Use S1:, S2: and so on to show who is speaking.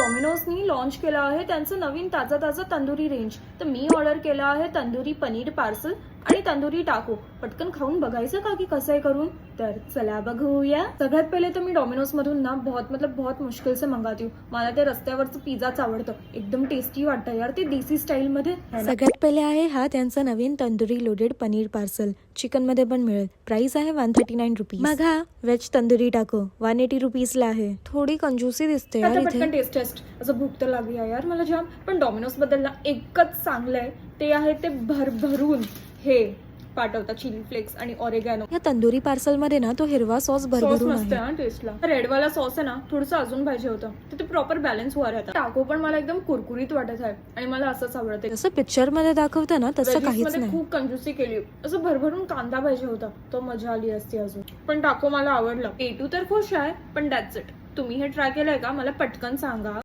S1: डॉमिनोजनी launch केलं आहे त्यांचं नवीन ताजा तंदुरी रेंज. तर मी ऑर्डर केलं आहे तंदुरी पनीर पार्सल आणि तंदुरी टाको. पटकन खाऊन बघायचं का की कसं आहे करून. तर चला बघूया. सगळ्यात पहिले तर मी डॉमिनोज मधून ना बहुत मुश्किल से मंगाती हूँ. मला ते रस्त्यावरचं पिझ्झाच आवडतं. एकदम टेस्टी वाटतं यार ते देसी स्टाईल मध्ये.
S2: सगळ्यात पहिले आहे हा त्यांचा नवीन tandoori loaded paneer parcel. Chicken मध्ये पण मिळेल. प्राइस आहे 139 रुपीज. मग हा व्हेज तंदुरी टाको 180 रुपीजला आहे. थोडी कंजूसी दिसते यार
S1: पटकन
S2: इथे.
S1: टेस्ट असं भूक तर लागली आहे यार मला जाम. पण डॉमिनोज बद्दल ना एकच चांगलं आहे ते आहे ते भरभरून हे पाठवतात चिली फ्लेक्स आणि ऑरेगॅनो.
S2: या तंदुरी पार्सल मध्ये ना तो हिरवा सॉस
S1: सॉस
S2: भरभरून
S1: मस्त
S2: आहे.
S1: आहे टेस्टला. रेडवाला सॉस आहे ना थोडंसं अजून पाहिजे होतं तर ते प्रॉपर बॅलन्स वर आहे. टाको पण मला एकदम कुरकुरीत वाटत आहे आणि मला असंच आवडते.
S2: जसं पिक्चर मध्ये दाखवतं ना तसं
S1: Veggies
S2: काहीच
S1: मध्ये
S2: नाही.
S1: खूप कंजूसी केली. असं भरभरून कांदा पाहिजे होता तो मजा आली असती अजून. पण टाको मला आवडलं. पेटू तर खुश आहे पण दॅट्स इट. तुम्ही हे ट्राय केलंय का मला पटकन सांगा.